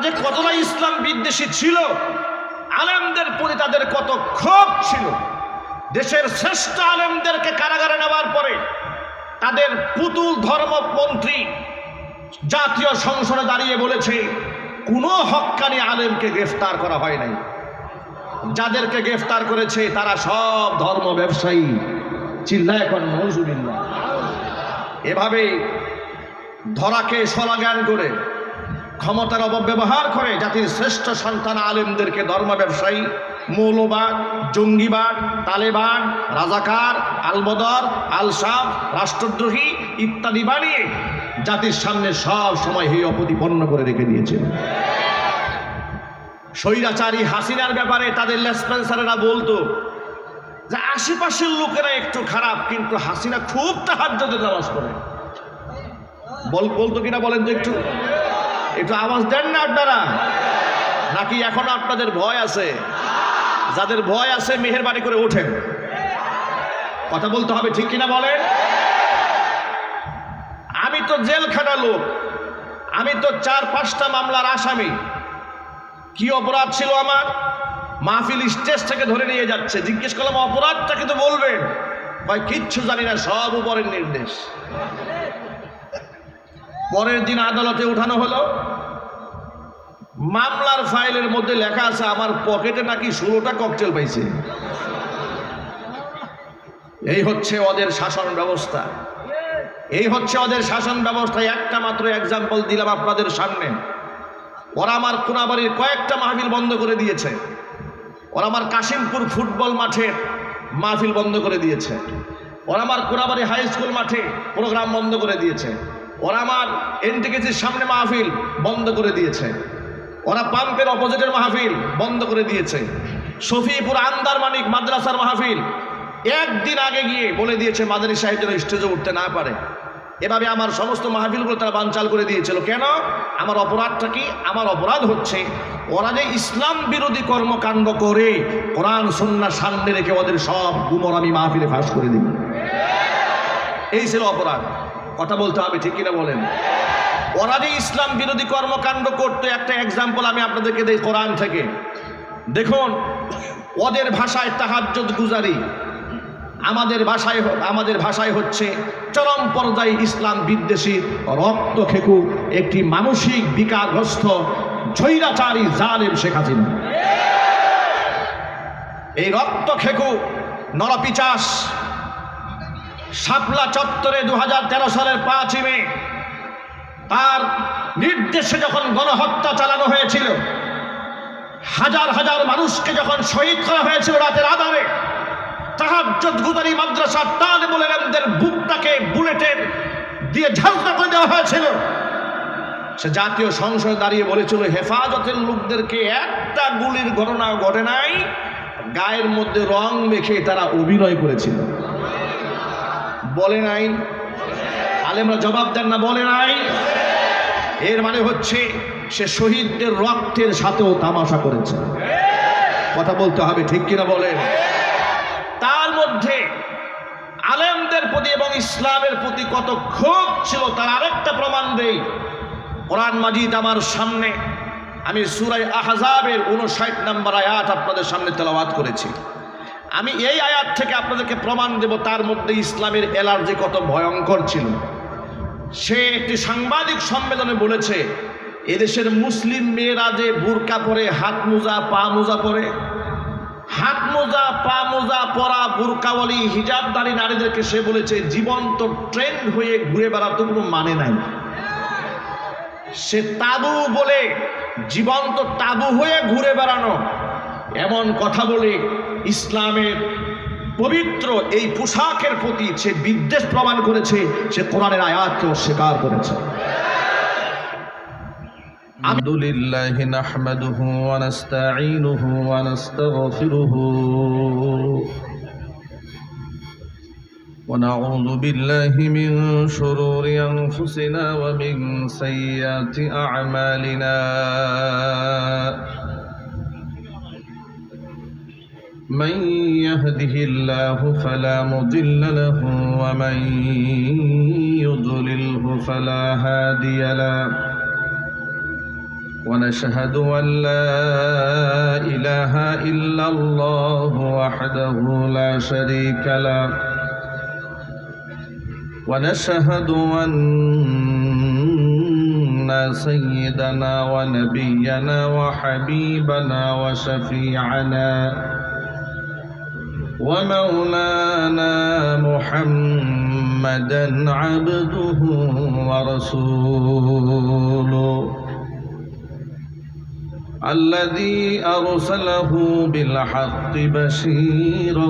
যে কতটা ইসলাম বিদ্বেষী ছিল, আলেমদের প্রতি তাদের কত ক্ষোভ ছিল। দেশের শ্রেষ্ঠ আলেমদেরকে কারাগারে নেওয়ার পরে তাদের পুতুল ধর্মমন্ত্রী জাতীয় সংসদে দাঁড়িয়ে বলেছে কোনো হক্কানি আলেমকে গ্রেফতার করা হয় নাই, যাদেরকে গ্রেফতার করেছে তারা সব ধর্ম ব্যবসায়ী। চিল্লায় এখন নজরুল্লাহ। এভাবে ধরাকে সলাজ্ঞান করে ক্ষমতার অপব্যবহার করে জাতির শ্রেষ্ঠ সন্তান আলেমদেরকে ধর্ম ব্যবসায়ী, মৌলবাদ, জঙ্গিবাদ, তালেবান, রাজাকার, আলবদর, আলসাফ, রাষ্ট্রদ্রোহী ইত্যাদি বানিয়ে জাতির সামনে সব সময় হেয় প্রতিপন্ন করে রেখে দিয়েছেন। স্বৈরাচারী হাসিনার ব্যাপারে তাদের লেসপেন্সারেরা বলতো যে আশেপাশের লোকেরা একটু খারাপ, কিন্তু হাসিনা খুব তাহাজ্জুদে নামাজ পড়ে। বলতো কিনা বলেন তো, একটু একটু আওয়াজ দেন না আপনারা, নাকি এখনো আপনাদের ভয় আছে? যাদের ভয় আছে মেহেরবানি করে ওঠেন, কথা বলতে হবে, ঠিক কিনা বলেন? আমি তো জেল খাটা লোক, আমি তো 4-5টা মামলার আসামি। কি অপরাধ ছিল আমার? মাহফিল স্টেজ থেকে ধরে নিয়ে যাচ্ছে, জিজ্ঞেস করলাম অপরাধটা কিন্তু বলবেন, ভাই কিচ্ছু জানি না, সব উপরের নির্দেশ। পরের দিন আদালতে উঠানো হলো, মামলার ফাইলের মধ্যে লেখা আছে আমার পকেটে নাকি 16টা ককটেল পাইছে। এই হচ্ছে ওদের শাসন ব্যবস্থা, এই হচ্ছে ওদের শাসন ব্যবস্থা। একটা মাত্র এক্সাম্পল দিলাম আপনাদের সামনে। ওরা আমার কোনাবাড়ির কয়েকটা মাহফিল বন্ধ করে দিয়েছে, ওরা আমার কাশিমপুর ফুটবল মাঠে মাহফিল বন্ধ করে দিয়েছে, ওরা আমার কোনাবাড়ি হাই স্কুল মাঠে প্রোগ্রাম বন্ধ করে দিয়েছে, ওরা আমার এনটিকেসির সামনে মাহফিল বন্ধ করে দিয়েছে, ওরা পাম্পের অপোজিটের মাহফিল বন্ধ করে দিয়েছে, শফিপুর আন্দার মানিক মাদ্রাসার মাহফিল একদিন আগে গিয়ে বলে দিয়েছে মাদানী সাহেব যেন স্টেজে উঠতে না পারে। এভাবে আমার সমস্ত মাহফিলগুলো তারা বানচাল করে দিয়েছিল। কেন? আমার অপরাধটা কি? আমার অপরাধ হচ্ছে ওরা যে ইসলাম বিরোধী কর্মকাণ্ড করে কোরআন সুন্নাহ সামনে রেখে ওদের সব গুমর আমি মাহফিলে ফাঁস করে দিই। এই ছিল অপরাধ, কথা বলতে হবে, ঠিক কিনা বলেন? ওরা যে ইসলাম বিরোধী কর্মকাণ্ড করতে, একটা এক্সাম্পল আমি আপনাদেরকে দেই কোরআন থেকে। দেখুন, ওদের ভাষায় তাহাজ্জুদ গুজারি, আমাদের ভাষায় হচ্ছে চরম পর্যায়ে ইসলাম বিদ্বেষী রক্তখেকু একটি মানসিক বিকারগ্রস্ত স্বৈরাচারী জালেম শেখ হাসিনা। এই রক্তখেকু নরপিচাস শাপলা চত্বরে 2013 সালের 5ই মে তার নির্দেশে যখন গণহত্যা চালানো হয়েছিল, হাজার হাজার মানুষকে যখন শহীদ করা হয়েছিল রাতের আধারে, তাহাজ্জুদ গুজারি মাদ্রাসার তালেবুল ইলমদের বুকটাকে বুলেটের দিয়ে ঝাঁঝরা করে দেওয়া হয়েছিল। সে জাতীয় সংসদে দাঁড়িয়ে বলেছিল হেফাজতের লোকদেরকে একটা গুলির ঘটনা ঘটে নাই, গায়ের মধ্যে রং মেখে তারা অভিনয় করেছিল। বলে নাই? আলেমরা জবাব দেন না, বলে নাই? এর মানে হচ্ছে সে শহীদদের রক্তের সাথেও তামাশা করেছে। কথা বলতে হবে, ঠিক কিনা বলেন? তার মধ্যে আলেমদের প্রতি এবং ইসলামের প্রতি কত ক্ষোভ ছিল তার আরেকটা প্রমাণ দেই। কোরআন মাজিদ আমার সামনে, আমি সূরা আহজাবের 59 নম্বর আয়াত আপনাদের সামনে তেলাওয়াত করেছি। আমি এই আয়াত থেকে আপনাদেরকে প্রমাণ দেব তার মধ্যে ইসলামের অ্যালার্জি কত ভয়ঙ্কর ছিল। সে একটি সাংবাদিক সম্মেলনে বলেছে এদেশের মুসলিম মেয়েরা যে বুরকা পরে, হাত মোজা পা মোজা পরে, হাত মোজা পা মোজা পরা বুরকাওয়ালি হিজাবধারী নারীদেরকে সে বলেছে জীবন্ত ট্রেন্ড হয়ে ঘুরে বেড়াতে কোনো মানে নাই। সে তাবু বলে, জীবন্ত তাবু হয়ে ঘুরে বেড়ানো, এমন কথা বলে ইসলামের পবিত্র এই পোশাকের প্রতি সে বিদ্বেষ প্রমাণ করেছে। সে কোরআনের আয়াতকে অস্বীকার করেছে। আলহামদুলিল্লাহি নাহমাদুহু ওয়া নাস্তাঈনুহু ওয়া নাস্তাগফিরুহু ওয়া নাউযু বিল্লাহি মিন শুরুরি আনফুসিনা ওয়া মিন সাইয়্যাতি আ'মালিনা من يهده الله فلا مضل له ومن يضلله فلا هادي له ونشهد أن لا إله إلا الله وحده لا شريك له ونشهد أن سيدنا ونبينا وحبيبنا وشفيعنا ومولانا محمدا عبده ورسوله الذي أرسله بالحق بشيرا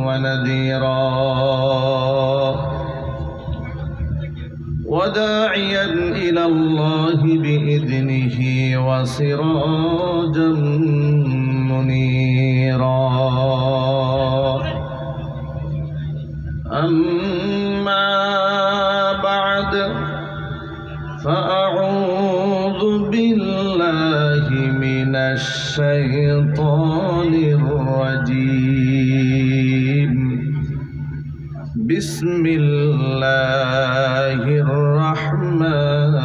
ونذيرا وداعيا إلى الله بإذنه وسراجا منيرا أما بعد فأعوذ بالله من الشيطان الرجيم بسم الله الرحمن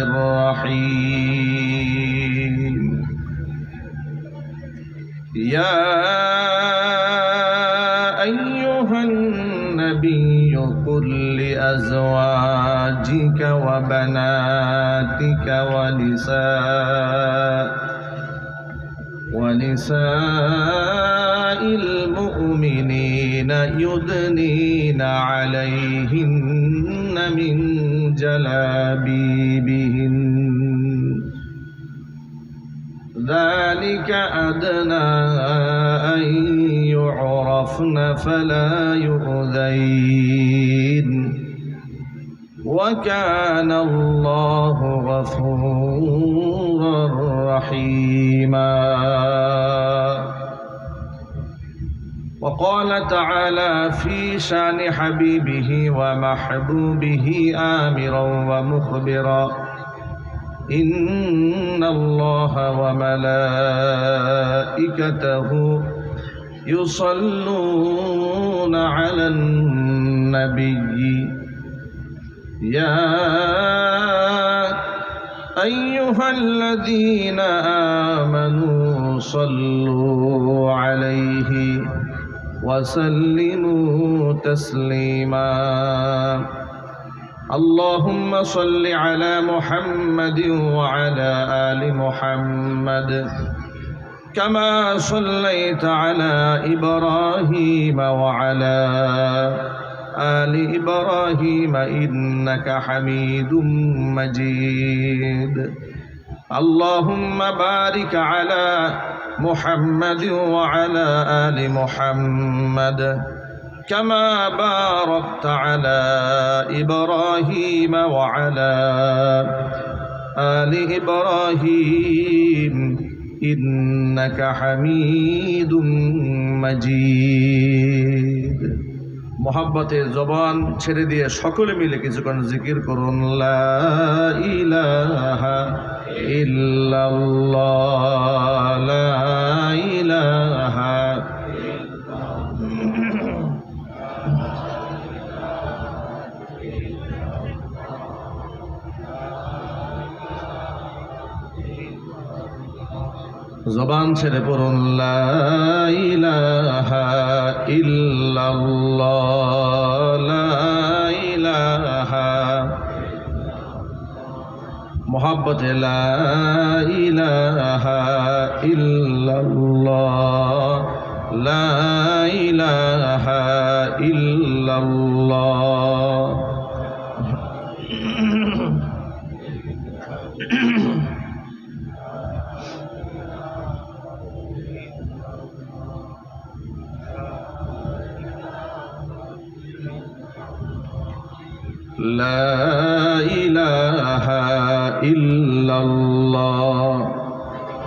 الرحيم يا أيها النبي قل لأزواجك وبناتك ونساء المؤمنين يدنين عليهن من جلابيبهن ذلك أدنى أن يعرفن فلا يؤذين وكان الله غفورا رحيما وقال تعالى في شان حبيبه ومحبوبه آمرا ومخبرا إن الله وملائكته يصلون على النبي يا أيها الذين آمنوا صلوا عليه وسلموا تسليما اللهم صل على محمد وعلى آل محمد كما صليت على إبراهيم وعلى آل إبراهيم إنك حميد مجيد اللهم بارك على محمد وعلى آل محمد كما باركت على إبراهيم وعلى آل إبراهيم إنك حميد مجيد محبت زبان ছেড়ে দিয়ে সকলে মিলে কিছুক্ষণ জিকির করুন লা ইলাহা ইল্লাল্লাহ লা ইলাহা জবান ছেড়ে পড়ুন লা ইলাহা ইল্লাল্লাহ লা ইলাহা মোহাব্বতে লা ইলাহা ইল্লাল্লাহ লা ইলাহা ইল্লাল্লাহ لا إله إلا الله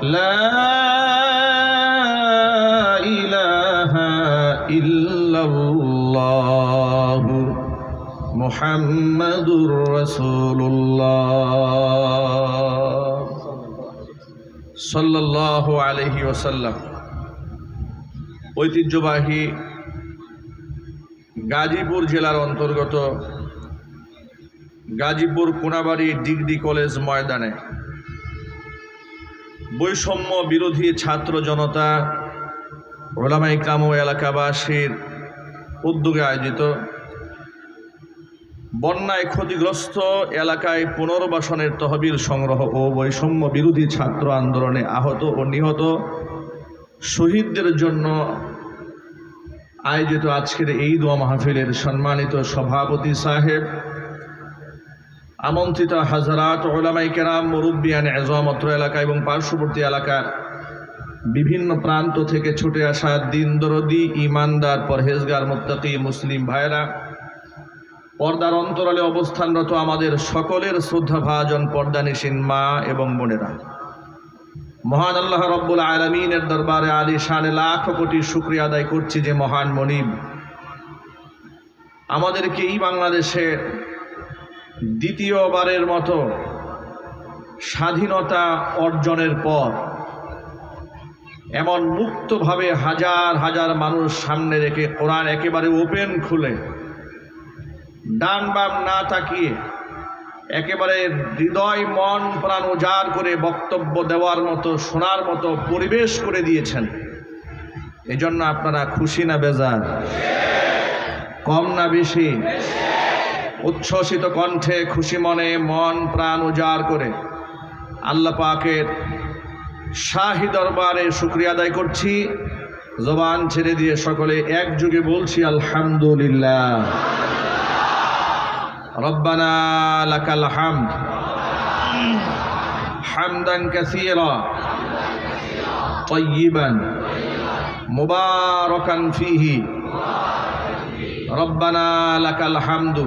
لا إله إلا الله محمد رسول الله صلى الله عليه وسلم ঐতিহ্যবাহী গাজীপুর জেলার অন্তর্গত গাজীপুর কোনাবাড়ি ডিগ্রি কলেজ ময়দানে বৈষম্য বিরোধী ছাত্র জনতা, ওলামা ইকরাম ও এলাকাবাসীর উদ্যোগে আয়োজিত বন্যায় ক্ষতিগ্রস্ত এলাকায় পুনর্বাসনের তহবিল সংগ্রহ ও বৈষম্য বিরোধী ছাত্র আন্দোলনে আহত ও নিহত শহীদদের জন্য আয়োজিত আজকের এই দোয়া মাহফিলের সম্মানিত সভাপতি সাহেব, আমন্ত্রিত হাজরাত, ওলামায়ে কেরাম, মুরব্বিয়ান এযাম, অত্র এলাকা এবং পার্শ্ববর্তী এলাকার বিভিন্ন প্রান্ত থেকে ছুটে আসা দিন দরদি, ইমানদার, পরহেজগার, মুত্তাকি মুসলিম ভাইরা, পর্দার অন্তরালে অবস্থানরত আমাদের সকলের শ্রদ্ধাভাজন পর্দানিশীন মা এবং বোনেরা, মহান আল্লাহ রব্বুল আলামিনের দরবারে আলিশানে লাখ কোটি শুকরিয়া আদায় করছি যে মহান মনিব আমাদেরকে এই বাংলাদেশের দ্বিতীয়বারের মতো স্বাধীনতা অর্জনের পর এমন মুক্তভাবে হাজার হাজার মানুষ সামনে রেখে কোরআন একেবারে ওপেন খুলে ডান বাম না তাকিয়ে একেবারে হৃদয় মন প্রাণ উজাড় করে বক্তব্য দেওয়ার মতো, শোনার মতো পরিবেশ করে দিয়েছেন। এজন্য আপনারা খুশি না বেজার? কম না বেশি? উচ্ছ্বসিত কণ্ঠে, খুশি মনে, মন প্রাণ উজাড় করে আল্লাহ পাকের শাহী দরবারে শুকরিয়া আদায় করছি। জবান ছেড়ে দিয়ে সকলে একযোগে বলছি আলহামদুলিল্লাহ। রব্বানা লাকাল হামদ হামদান কাসীরা তাইয়িবান মুবারাকান ফীহি। রব্বানা লাকাল হামদু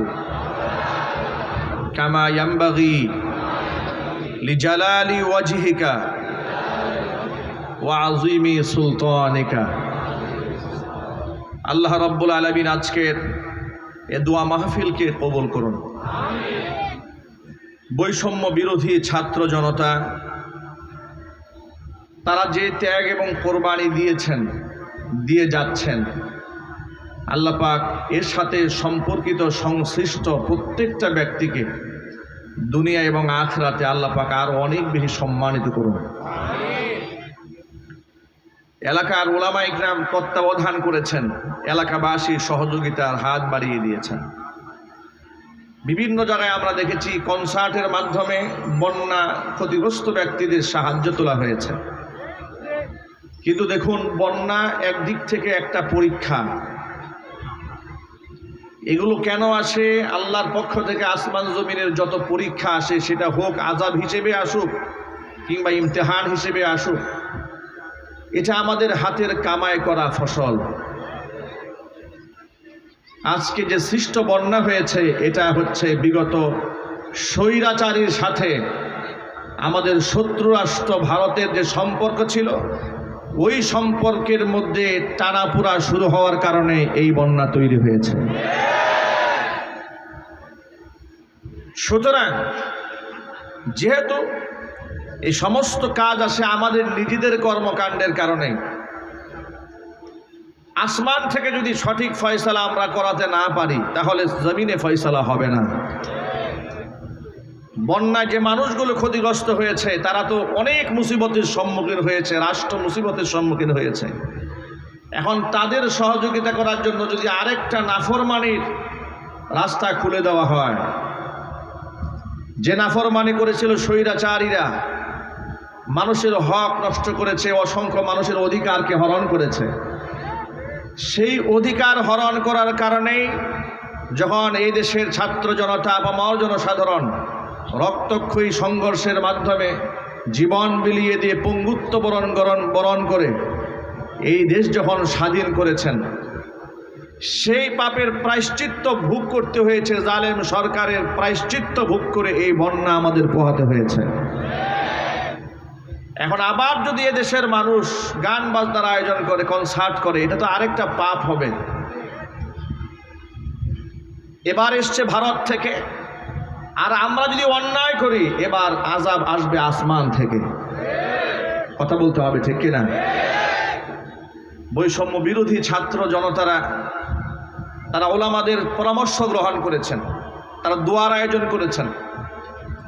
কামা ইয়ানবাগি লিজালালি ওয়াজহিকা ওয়া আযীমি সুলতানিকা। আল্লাহ রাব্বুল আলামিন আজকের এ দোয়া মাহফিলকে কবুল করুন। বৈষম্য বিরোধী ছাত্র জনতা তারা যে ত্যাগ এবং কোরবানি দিয়েছেন, দিয়ে যাচ্ছেন, আল্লাহ পাক এর সাথে সম্পর্কিত সংশ্লিষ্ট প্রত্যেকটা ব্যক্তিকে দুনিয়া এবং আখিরাতে আল্লাহ পাক আরো অনেক বেশি সম্মানিত করুন। এলাকার ওলামা ইকরাম তত্ত্বাবধান করেছেন, এলাকাবাসী সহযোগিতার হাত বাড়িয়ে দিয়েছেন। বিভিন্ন জায়গায় আমরা দেখেছি কনসার্টের মাধ্যমে বন্যা ক্ষতিগ্রস্ত ব্যক্তিদের সাহায্য তোলা হয়েছে। কিন্তু দেখুন, বন্যা একদিক থেকে একটা পরীক্ষা। এগুলো কেন আসে? আল্লাহর পক্ষ থেকে আসমান জমিনের যত পরীক্ষা আসে, সেটা হোক আযাব হিসেবে আসুক কিংবা ইমতিহান হিসেবে আসুক, এটা আমাদের হাতের কামাই করা ফসল। আজকে যে সৃষ্ট বন্যা হয়েছে, এটা হচ্ছে বিগত স্বৈরাচারীর সাথে আমাদের শত্রু রাষ্ট্র ভারতের যে সম্পর্ক ছিল, ওই সম্পর্কের মধ্যে টানাপোড়া শুরু হওয়ার কারণে এই বন্যা তৈরি হয়েছে। সুতরাং যেহেতু এই সমস্ত কাজ আসে আমাদের নিজেদের কর্মকাণ্ডের কারণে, আসমান থেকে যদি সঠিক ফয়সালা আমরা করাতে না পারি, তাহলে জমিনে ফয়সালা হবে না। বন্যায় যে মানুষগুলো ক্ষতিগ্রস্ত হয়েছে, তারা তো অনেক মুসিবতের সম্মুখীন হয়েছে, রাষ্ট্র মুসিবতের সম্মুখীন হয়েছে। এখন তাদের সহযোগিতা করার জন্য যদি আরেকটা নাফরমানির রাস্তা খুলে দেওয়া হয়, যে নাফরমানি করেছিল স্বৈরাচারীরা, মানুষের হক নষ্ট করেছে, অসংখ্য মানুষের অধিকারকে হরণ করেছে, সেই অধিকার হরণ করার কারণেই যখন এই দেশের ছাত্র জনতা বা জনসাধারণ রক্তক্ষয়ী সংঘর্ষের মাধ্যমে জীবন বিলিয়ে দিয়ে পঙ্গুত্ব বরণ করে এই দেশ যখন স্বাধীন করেছেন, সেই পাপের প্রায়শ্চিত্ত ভোগ করতে হয়েছে। জালেম সরকারের প্রায়শ্চিত্ত ভোগ করে এই বন্যা আমাদের পোহাতে হয়েছে। এখন আবার যদি এদেশের মানুষ গান বাজনার আয়োজন করে, কনসার্ট করে, এটা তো আরেকটা পাপ হবে। এবার এসছে ভারত থেকে, আর আমরা যদি অন্যায় করি, এবার আযাব আসবে আসমান থেকে। কথা বলতে হবে, ঠিক কিনা? বৈষম্য বিরোধী ছাত্র জনতারা তারা ওলামাদের পরামর্শ গ্রহণ করেছেন, তারা দোয়ার আয়োজন করেছেন,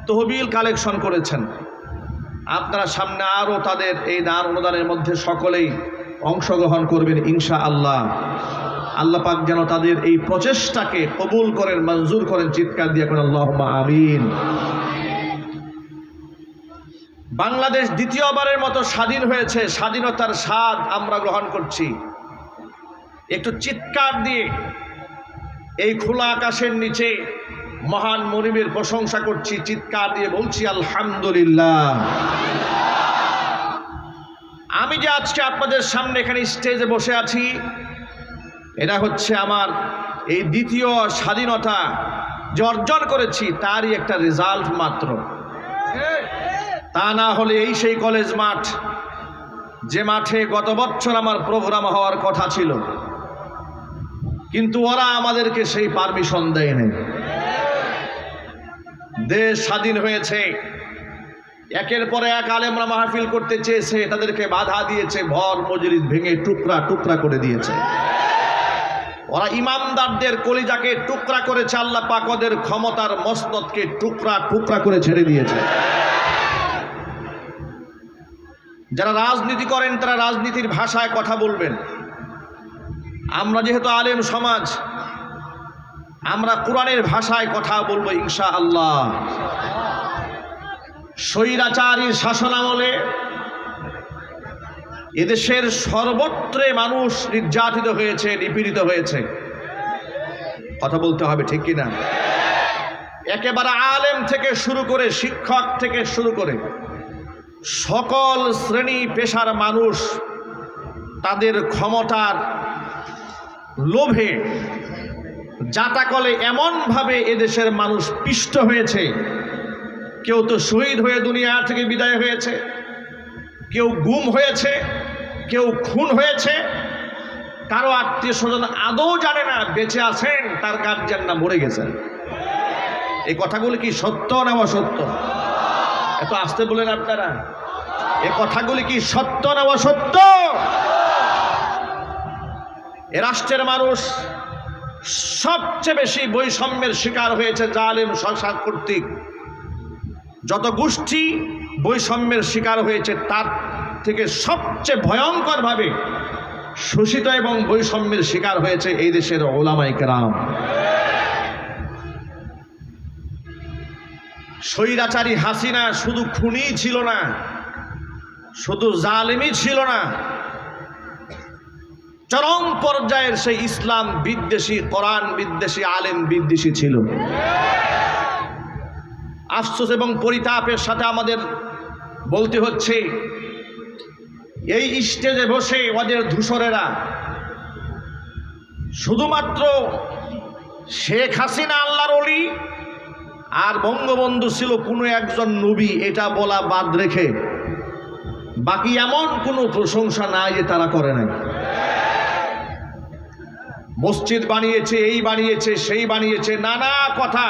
তহবিল কালেকশন করেছেন, আপনারা সামনে আরও তাদের এই দান অনুদানের মধ্যে সকলেই অংশগ্রহণ করবেন ইনশাআল্লাহ। আল্লাহ পাক যেন তাদের এই প্রচেষ্টাকে কবুল করেন, মঞ্জুর করেন। চিৎকার দিয়ে করেন আল্লাহুম্মা আমিন। বাংলাদেশ দ্বিতীয়বারের মতো স্বাধীন হয়েছে, স্বাধীনতার স্বাদ আমরা গ্রহণ করছি। একটু চিৎকার দিয়ে এই খোলা আকাশের নিচে মহান মুনিবের প্রশংসা করছি, চিৎকার দিয়ে বলছি আলহামদুলিল্লাহ। আমি যে আজকে আপনাদের সামনে এখানে স্টেজে বসে আছি, এটা হচ্ছে আমার এই দ্বিতীয় স্বাধীনতা যে অর্জন করেছি তারই একটা রেজাল্ট মাত্র। তা না হলে এই সেই কলেজ মাঠ, যে মাঠে গত বছর আমার প্রোগ্রাম হওয়ার কথা ছিল, কিন্তু ওরা আমাদেরকে সেই পারমিশন দেয়নি। দেশ স্বাধীন হয়েছে, একের পর এক আলেমরা মাহফিল করতে চেয়েছে, তাদেরকে বাধা দিয়েছে, ভর মজলিস ভেঙে টুকরা টুকরা করে দিয়েছে। ওরা ইমামদারদের কলিজাকে টুকরা করেছে, আল্লাহ পাক ওদের ক্ষমতার মসনদকে টুকরা টুকরা করে ছেড়ে দিয়েছে। যারা রাজনীতি করেন তারা রাজনীতির ভাষায় কথা বলবেন। আমরা যেহেতু আলেম সমাজ, আমরা কোরআনের ভাষায় কথা বলবো ইনশাআল্লাহ। স্বৈরাচারীর শাসনামলে এদেশের সর্বত্রে মানুষ নির্যাতিত হয়েছে, নিপীড়িত হয়েছে। কথা বলতে হবে, ঠিক কিনা? একেবারে আলেম থেকে শুরু করে, শিক্ষক থেকে শুরু করে সকল শ্রেণী পেশার মানুষ তাদের ক্ষমতার লোভে জাতাকলে এমনভাবে এদেশের মানুষ পিষ্ট হয়েছে। কেউ তো শহীদ হয়ে দুনিয়া থেকে বিদায় হয়েছে, কেউ গুম হয়েছে, কেউ খুন হয়েছে, কারো আত্মীয় স্বজন আদৌ জানে না বেঁচে আছেন, তার গার্জিয়ান না মরে গেছেন। এই কথাগুলো কি সত্য না অসত্য? এত আসতে বলেন আপনারা, এই কথাগুলি কি সত্য না অসত্য? এ রাষ্ট্রের মানুষ সবচেয়ে বেশি বৈষম্যের শিকার হয়েছে জালেম সরকার কর্তৃক। যত গোষ্ঠী বৈষম্যের শিকার হয়েছে, তার থেকে সবচেয়ে ভয়ঙ্করভাবে শোষিত এবং বৈষম্যের শিকার হয়েছে এই দেশের ওলামায়ে কেরাম। স্বৈরাচারী হাসিনা শুধু খুনি ছিল না, শুধু জালেমই ছিল না, চরম পর্যায়ের সেই ইসলাম বিদ্বেষী, কোরআন বিদ্বেষী, আলেম বিদ্বেষী ছিল। আফসোস এবং পরিতাপের সাথে আমাদের বলতে হচ্ছে, এই স্টেজে বসে ওদের ধূসরেরা শুধুমাত্র শেখ হাসিনা আল্লাহর ওলি আর বঙ্গবন্ধু ছিল কোনো একজন নবী, এটা বলা বাদ রেখে বাকি এমন কোনো প্রশংসা নাই যে তারা করে নাই। মসজিদ বানিয়েছে, এই বানিয়েছে, সেই বানিয়েছে, নানা কথা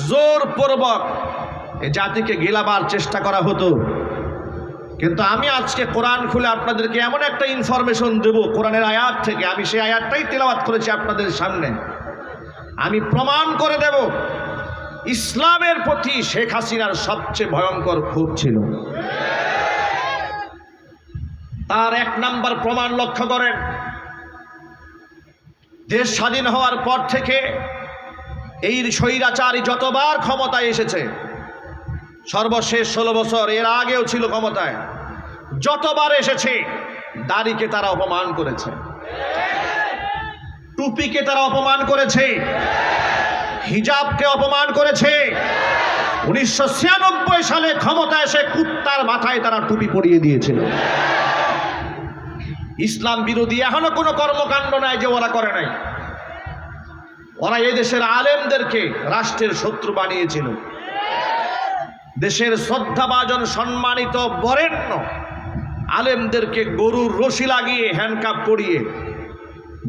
জোরপূর্বক এ জাতিকে গেলাবার চেষ্টা করা হতো। কিন্তু আমি আজকে কোরআন খুলে আপনাদেরকে এমন একটা ইনফরমেশন দেব কোরআনের আয়াত থেকে, আমি সেই আয়াতটাই তেলাওয়াত করেছি আপনাদের সামনে। আমি প্রমাণ করে দেব ইসলামের প্রতি শেখ হাসিনার সবচেয়ে ভয়ঙ্কর ক্ষোভ ছিল। তার এক নাম্বার প্রমাণ লক্ষ্য করেন, দেশ স্বাধীন হওয়ার পর থেকে এই স্বৈরাচারী যতবার ক্ষমতায় এসেছে, সর্বশেষ 16 বছর, এর আগেও ছিল ক্ষমতায়, যতবার এসেছে দাড়িকে তারা অপমান করেছে, টুপিকে তারা অপমান করেছে, হিজাবকে অপমান করেছে। 1996 সালে ক্ষমতা এসে কুত্তার মাথায় তারা টুপি পরিয়ে দিয়েছিল। ইসলাম বিরোধী এখনো কোনো কর্মকাণ্ড নাই যে ওরা করে নাই। ওরা এই দেশের আলেমদেরকে রাষ্ট্রের শত্রু বানিয়েছিল। দেশের শ্রদ্ধাভাজন সম্মানিত বরেণ্য আলেমদেরকে গরুর রশি লাগিয়ে, হ্যান্ডকাপ পরিয়ে,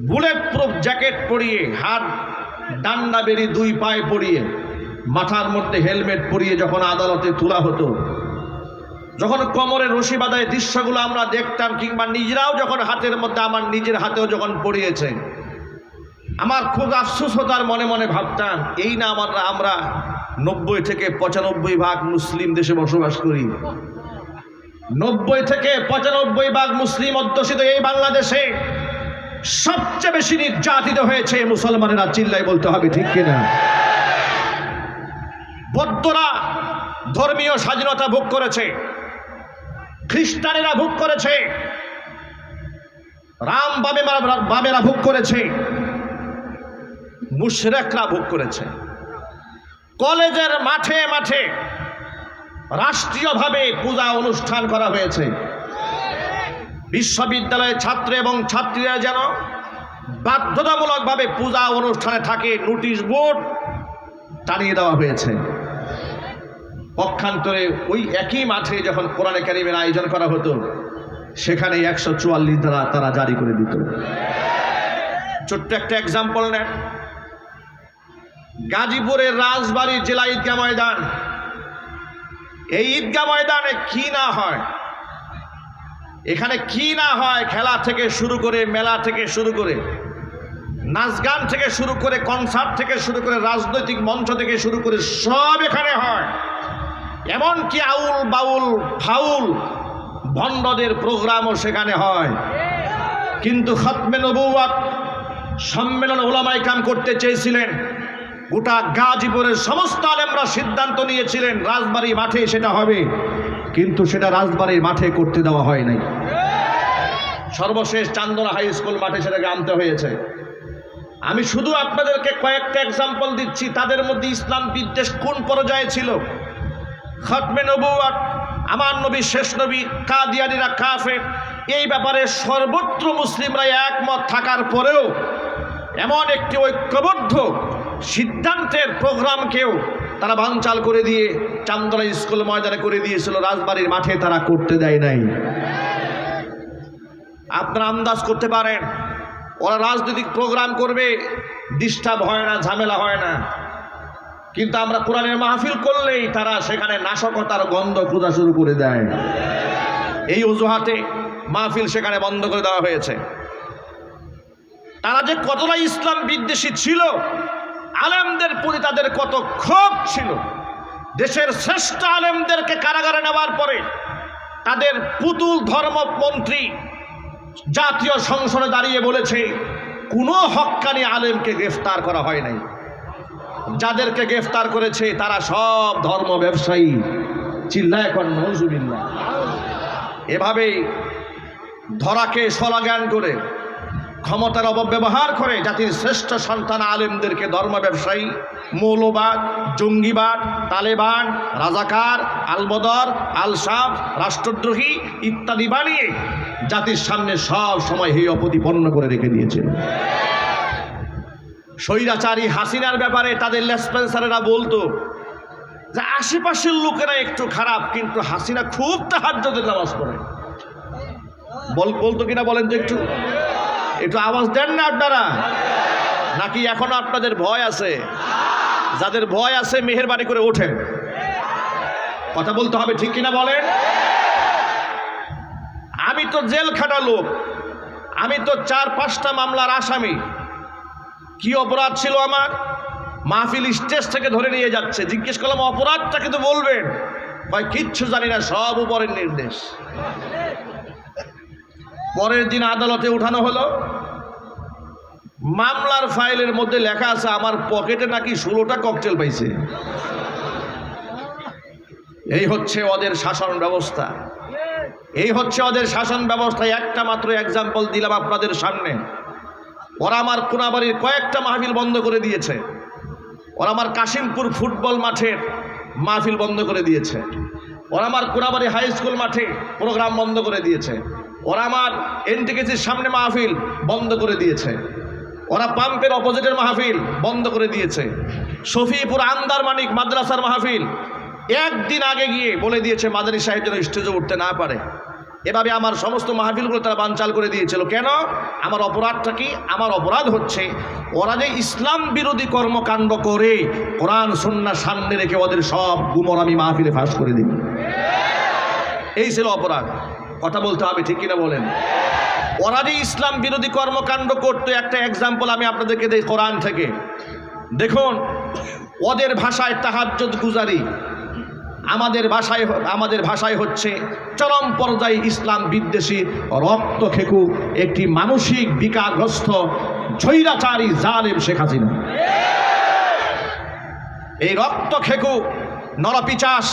বুলেট প্রুফ জ্যাকেট পরিয়ে, হাত ডান্ডা বেরি 2 পায়ে পরিয়ে, মাথার মধ্যে হেলমেট পরিয়ে যখন আদালতে তোলা হতো, যখন কোমরে রশি বাঁধায় দৃশ্যগুলো আমরা দেখতাম, কিংবা নিজেরাও যখন হাতের মধ্যে, আমার নিজের হাতেও যখন পড়িয়েছে, আমার খুব আফসোস হতো। আর মনে মনে ভাবতাম, এই না আমরা 90 থেকে 95% মুসলিম দেশে বসবাস করি, 90 থেকে 95% মুসলিম অধ্যুষিত এই বাংলাদেশে সবচেয়ে বেশি নির্যাতিত হয়েছে মুসলমানেরা, চিল্লাই বলতে হবে ঠিক কিনা। বৌদ্ধরা ধর্মীয় স্বাধীনতা ভোগ করেছে, খ্রিস্টানেরা ভোগ করেছে, রাম বামেরা ভোগ করেছে, মুশরিকরা ভোগ করেছে। কলেজের মাঠে মাঠে রাষ্ট্রীয়ভাবে পূজা অনুষ্ঠান করা হয়েছে। বিশ্ববিদ্যালয়ের ছাত্র এবং ছাত্রীরা যেন বাধ্যতামূলকভাবে পূজা অনুষ্ঠানে থাকে, নোটিশ বোর্ড টানিয়ে দেওয়া হয়েছে। পক্ষান্তরে ওই একই মাঠে যখন কোরআনে কারিমের আয়োজন করা হতো, সেখানে 144 ধারা তারা জারি করে দিত। ছোট্ট একটা এক্সাম্পল নেন, গাজীপুরের রাজবাড়ী জেলা ঈদগাহ ময়দান, এই ঈদগাহ ময়দানে কি না হয়, এখানে কি না হয়, খেলা থেকে শুরু করে, মেলা থেকে শুরু করে, নাচ গান থেকে শুরু করে, কনসার্ট থেকে শুরু করে, রাজনৈতিক মঞ্চ থেকে শুরু করে সব এখানে হয়। এমনকি আউল বাউল ফাউল ভণ্ডদের প্রোগ্রামও সেখানে হয়। কিন্তু খতমে নবুয়ত সম্মেলন ওলামায়ে কেরাম করতে চেয়েছিলেন, গোটা গাজীপুরের সমস্ত আলেমরা সিদ্ধান্ত নিয়েছিলেন রাজবাড়ী মাঠে সেটা হবে, কিন্তু সেটা রাজবাড়ির মাঠে করতে দেওয়া হয় নাই। সর্বশেষ চান্দনা হাই স্কুল মাঠে সেটাকে আনতে হয়েছে। আমি শুধু আপনাদেরকে কয়েকটা এক্সাম্পল দিচ্ছি, তাদের মধ্যে ইসলাম বিদ্বেষ কোন পর্যায়ে ছিল। খতমে নবুয়ত, আমার নবী শেষ নবী, কাদিয়ানীরা কাফের, এই ব্যাপারে সর্বত্র মুসলিমরা একমত থাকার পরেও এমন একটি ঐক্যবদ্ধ সিদ্ধান্তের প্রোগ্রামকেও তারা বানচাল করে দিয়ে চান্দনা স্কুল ময়দানে করে দিয়েছিল, রাজবাড়ির মাঠে তারা করতে দেয় নাই। আপনারা আন্দাজ করতে পারেন ওরা রাজনৈতিক প্রোগ্রাম করবে, ডিস্টার্ব হয় না, ঝামেলা হয় না, কিন্তু আমরা কোরআনের মাহফিল করলেই তারা সেখানে নাশকতার গন্ধ খোঁজা শুরু করে দেয়। এই অজুহাতে মাহফিল সেখানে বন্ধ করে দেওয়া হয়েছে। তারা যে কতটা ইসলাম বিদ্বেষী ছিল, আলেমদের প্রতি তাদের কত ক্ষোভ ছিল। দেশের শ্রেষ্ঠ আলেমদেরকে কারাগারে নেওয়ার পরে তাদের পুতুল ধর্মমন্ত্রী জাতীয় সংসদে দাঁড়িয়ে বলেছে কোনো হক্কানি আলেমকে গ্রেফতার করা হয় নাই, যাদেরকে গ্রেফতার করেছে তারা সব ধর্ম ব্যবসায়ী। চিল্লায় এখন নজুবিল্লাহ। এভাবেই ধরাকে সলাজ্ঞান করে, ক্ষমতার অপব্যবহার করে জাতির শ্রেষ্ঠ সন্তান আলেমদেরকে ধর্ম ব্যবসায়ী, মৌলবাদ, জঙ্গিবাদ, তালেবান, রাজাকার, আলবদর, আলসাফ, রাষ্ট্রদ্রোহী ইত্যাদি বানিয়ে জাতির সামনে সব সময় হেয় প্রতিপন্ন করে রেখে দিয়েছিল। স্বৈরাচারী হাসিনার ব্যাপারে তাদের লেসপেন্সারেরা বলতো যে আশেপাশের লোকেরা একটু খারাপ, কিন্তু হাসিনা খুব তাহাজ্জুদের নামাজ পড়ে। বলতো কিনা বলেন তো, একটু আওয়াজ দেন না আপনারা, নাকি এখনো আপনাদের ভয় আছে? যাদের ভয় আছে মেহেরবানি করে ওঠেন, কথা বলতে হবে ঠিক কিনা বলেন। আমি তো জেল খাটা লোক, আমি তো 4-5টা মামলার আসামি। কি অপরাধ ছিল আমার? মাহফিল স্টেজ থেকে ধরে নিয়ে যাচ্ছে, জিজ্ঞেস করলাম অপরাধটা কিন্তু বলবেন, ভাই কিচ্ছু জানি না, সব উপরের নির্দেশ। পরের দিন আদালতে উঠানো হলো, মামলার ফাইলের মধ্যে লেখা আছে আমার পকেটে নাকি 16টা ককটেল পাইছে। এই হচ্ছে ওদের শাসন ব্যবস্থা, এই হচ্ছে ওদের শাসন ব্যবস্থা। একটা মাত্র এক্সাম্পল দিলাম আপনাদের সামনে। ওরা আমার কোনাবাড়ির কয়েকটা মাহফিল বন্ধ করে দিয়েছে, ওরা আমার কাশিমপুর ফুটবল মাঠের মাহফিল বন্ধ করে দিয়েছে, ওরা আমার কোনাবাড়ি হাই স্কুল মাঠে প্রোগ্রাম বন্ধ করে দিয়েছে, ওরা আমার এনটিকেসির সামনে মাহফিল বন্ধ করে দিয়েছে, ওরা পাম্পের অপোজিটের মাহফিল বন্ধ করে দিয়েছে, শফিপুর আন্দার মানিক মাদ্রাসার মাহফিল একদিন আগে গিয়ে বলে দিয়েছে মাদানী সাহেব যেন স্টেজে উঠতে না পারে। এভাবে আমার সমস্ত মাহফিলগুলো তারা বানচাল করে দিয়েছিল। কেন? আমার অপরাধটা কি? আমার অপরাধ হচ্ছে ওরা যে ইসলাম বিরোধী কর্মকাণ্ড করে কোরআন সুন্নাহ সামনে রেখে ওদের সব গুমর আমি মাহফিলে ফাঁস করে দিই। এই ছিল অপরাধ। কথা বলতে হবে ঠিক কিনা বলেন। ওরা যে ইসলাম বিরোধী কর্মকাণ্ড করতো, একটা এক্সাম্পল আমি আপনাদেরকে দিই কোরআন থেকে। দেখুন ওদের ভাষায় তাহাজ্জুদ গুজারি, আমাদের ভাষায় হচ্ছে চরম পর্যায়ে ইসলাম বিদ্বেষী রক্তখেকু একটি মানসিক বিকারগ্রস্ত স্বৈরাচারী জালেম শেখ হাসিনা। এই রক্তখেকু নরপিচাস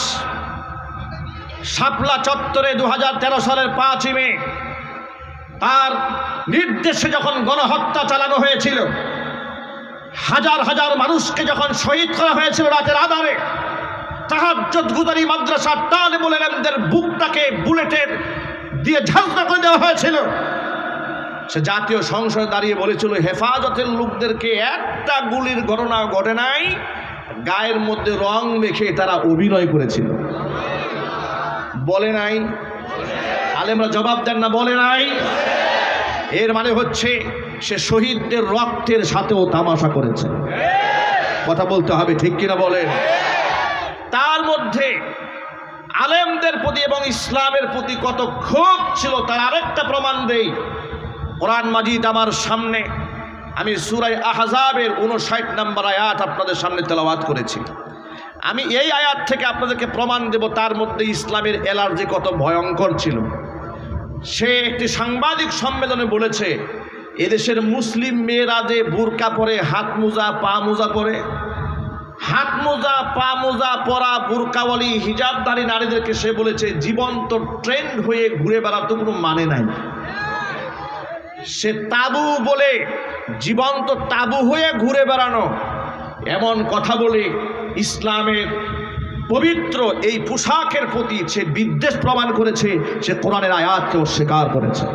শাপলা চত্বরে 2013 সালের 5ই মে তার নির্দেশে যখন গণহত্যা চালানো হয়েছিল, হাজার হাজার মানুষকে যখন শহীদ করা হয়েছিল রাতের আধারে, তাহাজ্জুদ গুজারি মাদ্রাসার তালেবুল ইলমদের বুকটাকে বুলেটের দিয়ে ঝাঁঝরা করে দেওয়া হয়েছিল। সে জাতীয় সংসদে দাঁড়িয়ে বলেছিল, হেফাজতের লোকদেরকে একটা গুলির ঘটনা ঘটে নাই, গায়ের মধ্যে রং মেখে তারা অভিনয় করেছিল। বলে নাই? আলেমরা জবাব দেন না, বলে নাই? এর মানে হচ্ছে সে শহীদদের রক্তের সাথেও তামাশা করেছে। কথা বলতে হবে, ঠিক কিনা বলেন? তার মধ্যে আলেমদের প্রতি এবং ইসলামের প্রতি কত ক্ষোভ ছিল তার আরেকটা প্রমাণ দেই। কোরআন মাজিদ আমার সামনে, আমি সূরা আহজাবের 59 নম্বর আয়াত আপনাদের সামনে তেলাওয়াত করেছি। আমি এই আয়াত থেকে আপনাদেরকে প্রমাণ দেব তার মধ্যে ইসলামের অ্যালার্জি কত ভয়ঙ্কর ছিল। সে একটি সাংবাদিক সম্মেলনে বলেছে, এদেশের মুসলিম মেয়েরা যে বুরকা পরে, হাত মোজা পা মোজা পরে, হাত মোজা পা মোজা পরা বুরকাওয়ালি হিজাবধারী নারীদেরকে সে বলেছে জীবন্ত ট্রেন্ড হয়ে ঘুরে বেড়াতে কোনো মানে নাই। সে তাবু বলে, জীবন্ত তাবু হয়ে ঘুরে বেড়ানো, এমন কথা বলে ইসলামের পবিত্র এই পোশাকের প্রতি সে বিদ্বেষ প্রমাণ করেছে। সে কোরআনের আয়াতকে অস্বীকার করেছে।